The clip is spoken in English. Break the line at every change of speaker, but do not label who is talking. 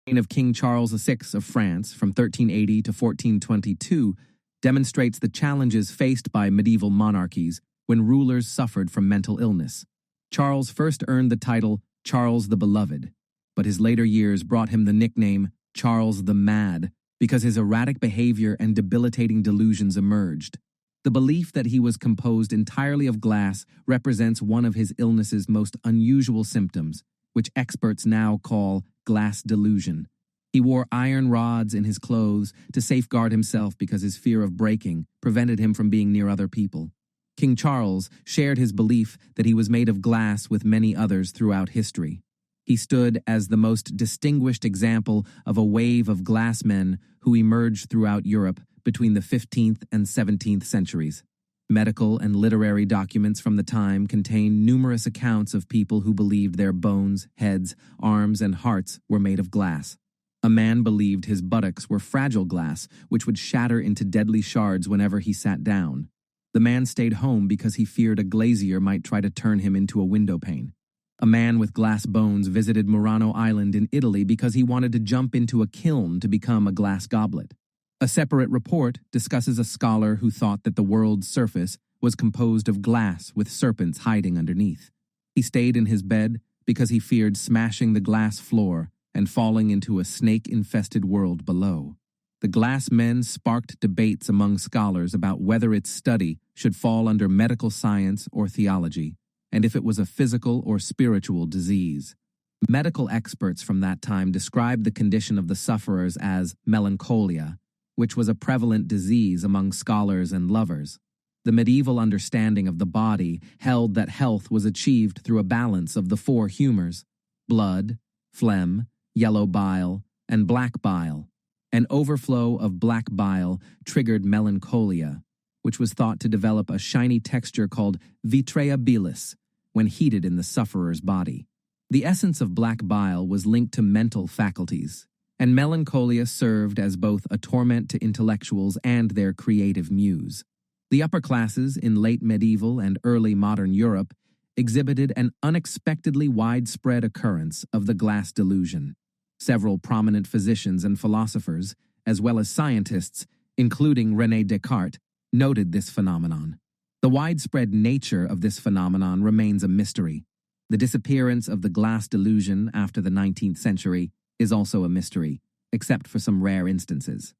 reign of King Charles VI of France from 1380 to 1422 demonstrates the challenges faced by medieval monarchies when rulers suffered from mental illness. Charles first earned the title Charles the Beloved, but his later years brought him the nickname Charles the Mad because his erratic behavior and debilitating delusions emerged. The belief that he was composed entirely of glass represents one of his illness's most unusual symptoms, which experts now call glass delusion. He wore iron rods in his clothes to safeguard himself because his fear of breaking prevented him from being near other people. King Charles shared his belief that he was made of glass with many others throughout history. He stood as the most distinguished example of a wave of glassmen who emerged throughout Europe between the 15th and 17th centuries. Medical and literary documents from the time contain numerous accounts of people who believed their bones, heads, arms, and hearts were made of glass. A man believed his buttocks were fragile glass, which would shatter into deadly shards whenever he sat down. The man stayed home because he feared a glazier might try to turn him into a window pane. A man with glass bones visited Murano Island in Italy because he wanted to jump into a kiln to become a glass goblet. A separate report discusses a scholar who thought that the world's surface was composed of glass with serpents hiding underneath. He stayed in his bed because he feared smashing the glass floor and falling into a snake-infested world below. The Glassmen sparked debates among scholars about whether its study should fall under medical science or theology, and if it was a physical or spiritual disease. Medical experts from that time described the condition of the sufferers as melancholia, which was a prevalent disease among scholars and lovers. The medieval understanding of the body held that health was achieved through a balance of the four humors: blood, phlegm, yellow bile, and black bile. An overflow of black bile triggered melancholia, which was thought to develop a shiny texture called vitrea bilis when heated in the sufferer's body. The essence of black bile was linked to mental faculties, and melancholia served as both a torment to intellectuals and their creative muse. The upper classes in late medieval and early modern Europe exhibited an unexpectedly widespread occurrence of the glass delusion. Several prominent physicians and philosophers, as well as scientists, including René Descartes, noted this phenomenon. The widespread nature of this phenomenon remains a mystery. The disappearance of the glass delusion after the 19th century is also a mystery, except for some rare instances.